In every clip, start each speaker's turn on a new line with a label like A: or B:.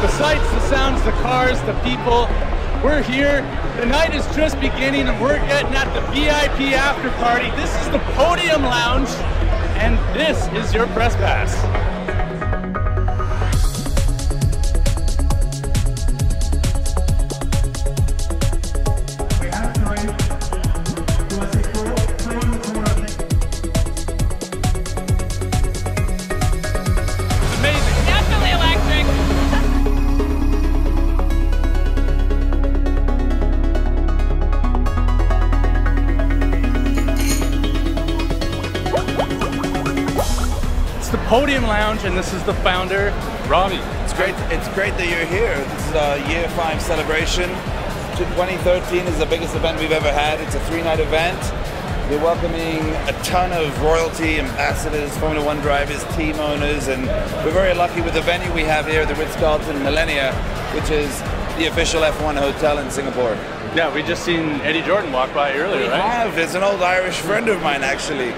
A: The sights, the sounds, the cars, the people. We're here. The night is just beginning and we're getting at the VIP after party. This is the Podium Lounge and this is your press pass. Podium Lounge, and this is the founder, Robbie.
B: It's great that you're here. This is our year 5 celebration. 2013 is the biggest event we've ever had. It's a 3-night event. We're welcoming a ton of royalty, ambassadors, Formula 1 drivers, team owners, and we're very lucky with the venue we have here, the Ritz-Carlton Millennia, which is the official F1 hotel in Singapore.
A: Yeah, we just seen Eddie Jordan walk by earlier, right?
B: We have. There's an old Irish friend of mine, actually.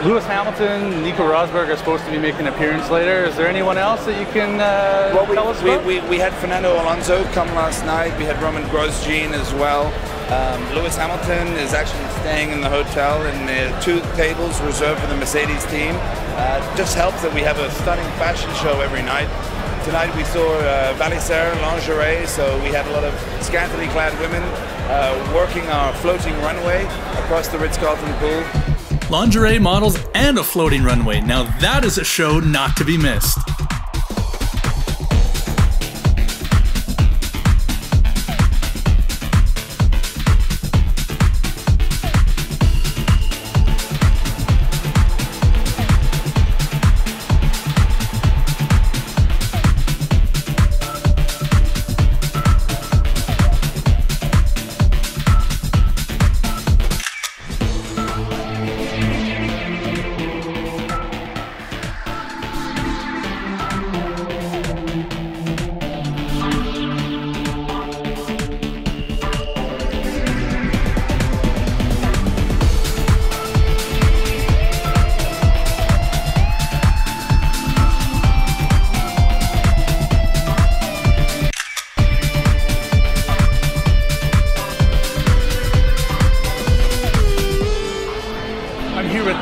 A: Lewis Hamilton, Nico Rosberg are supposed to be making an appearance later. Is there anyone else that you can tell us about?
B: We had Fernando Alonso come last night. We had Roman Grosjean as well. Lewis Hamilton is actually staying in the hotel and 2 tables reserved for the Mercedes team. Just helps that we have a stunning fashion show every night. Tonight we saw Fraser lingerie, so we had a lot of scantily clad women working our floating runway across the Ritz-Carlton pool.
C: Lingerie, models, and a floating runway. Now that is a show not to be missed.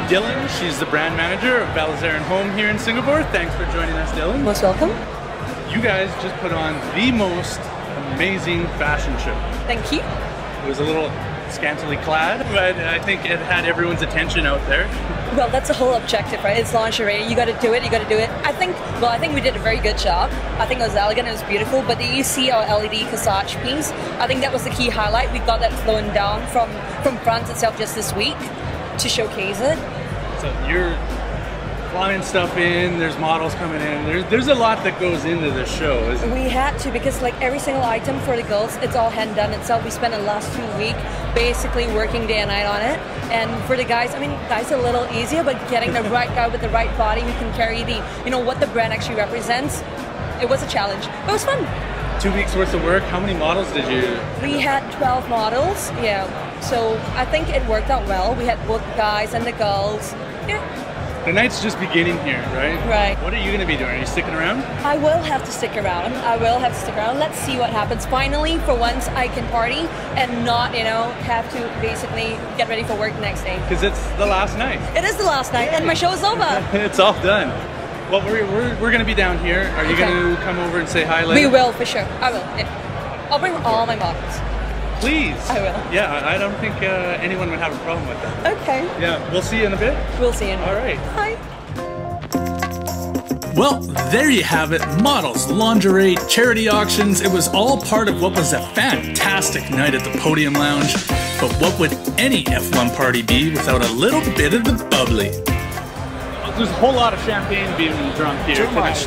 A: Dylan, she's the brand manager of Balazarin Home here in Singapore. Thanks for joining us, Dylan.
D: Most welcome.
A: You guys just put on the most amazing fashion show.
D: Thank you.
A: It was a little scantily clad, but I think it had everyone's attention out there.
D: Well, that's the whole objective, right? It's lingerie. You got to do it. You got to do it. I think we did a very good job. I think it was elegant. It was beautiful. But did you see our LED corsage piece? I think that was the key highlight. We got that flown down from France itself just this week to showcase it.
A: So you're flying stuff in, there's models coming in, there's a lot that goes into this show, isn't it?
D: We had to, because like every single item for the girls, it's all hand done itself. We spent the last 2 weeks basically working day and night on it. And for the guys, I mean, guys are a little easier, but getting the right guy with the right body who can carry the, what the brand actually represents, it was a challenge, but it was fun.
A: 2 weeks worth of work. How many models did you?
D: We had 12 models, yeah. So I think it worked out well. We had both guys and the girls. Yeah.
A: The night's just beginning here, right?
D: Right.
A: What are you going to be doing? Are you sticking around?
D: I will have to stick around. Let's see what happens. Finally, for once, I can party and not, have to basically get ready for work the next day.
A: Because it's the last night.
D: It is the last night, and my show is over.
A: It's all done. Well, we're going to be down here. Are you going to come over and say hi later?
D: We will, for sure. I will. Yeah. I'll bring all my models.
A: Please.
D: I will.
A: Yeah, I don't think anyone would have a problem with that.
D: Okay.
A: Yeah, we'll see you in a bit.
D: We'll see you in a bit.
A: All right.
D: Bye.
C: Well, there you have it. Models, lingerie, charity auctions. It was all part of what was a fantastic night at the Podium Lounge. But what would any F1 party be without a little bit of the bubbly?
A: There's a whole lot of champagne being drunk here.
B: Too much.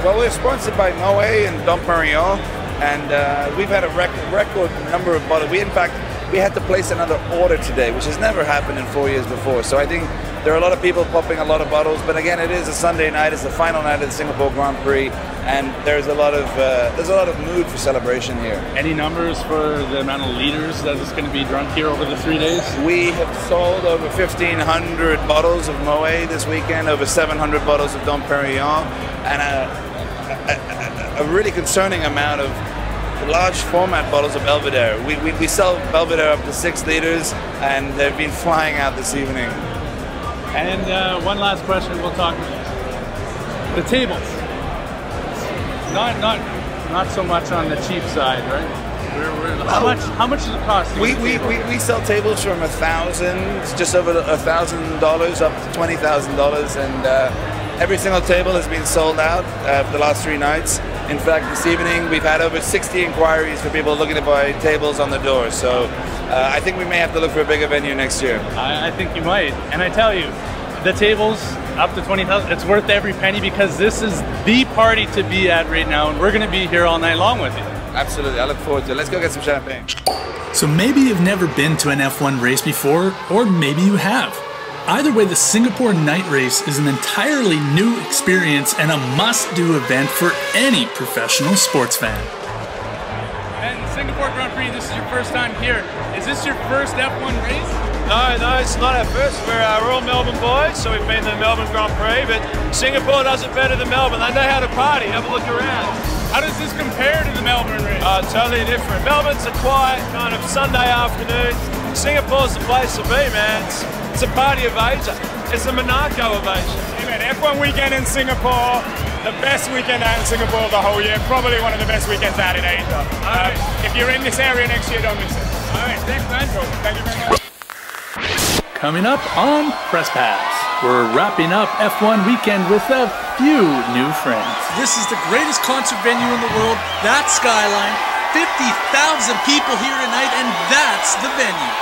B: Well, we're sponsored by Moe and Dom Perignon. And we've had a record number of bottles. We had to place another order today, which has never happened in 4 years before. So I think there are a lot of people popping a lot of bottles. But again, it is a Sunday night. It's the final night of the Singapore Grand Prix, and there's a lot of mood for celebration here.
A: Any numbers for the amount of liters that is going to be drunk here over the 3 days?
B: We have sold over 1,500 bottles of Moe this weekend, over 700 bottles of Dom Perignon, and a really concerning amount of large format bottles of Belvedere. We sell Belvedere up to 6 liters, and they've been flying out this evening.
A: And one last question, we'll talk. The tables. Not so much on the cheap side, right? How much does it cost?
B: We sell tables from $1,000, just over $1,000 up to $20,000, and every single table has been sold out for the last 3 nights. In fact, this evening we've had over 60 inquiries for people looking to buy tables on the door. So I think we may have to look for a bigger venue next year.
A: I think you might, and I tell you, the tables up to 20,000, it's worth every penny, because this is the party to be at right now, and we're going to be here all night long with you.
B: Absolutely, I look forward to it. Let's go get some champagne.
C: So maybe you've never been to an F1 race before, or maybe you have. Either way, the Singapore night race is an entirely new experience and a must-do event for any professional sports fan.
A: And Singapore Grand Prix, this is your first time here. Is this your first F1 race?
E: No, it's not our first. We're all Melbourne boys, so we've been to the Melbourne Grand Prix, but Singapore does it better than Melbourne. They know how to party. Have a look around.
A: How does this compare to the Melbourne race?
E: Totally different. Melbourne's a quiet kind of Sunday afternoon. Singapore's the place to be, man. It's a party of Asia. It's a Monaco of Asia.
F: Hey man, F1 weekend in Singapore, the best weekend out in Singapore of the whole year. Probably one of the best weekends out in Asia. If you're in this area next year, don't miss it.
A: All right, thanks, man.
F: Thank you very much.
C: Coming up on Press Pass, we're wrapping up F1 weekend with a few new friends.
G: This is the greatest concert venue in the world. That skyline, 50,000 people here tonight, and that's the venue.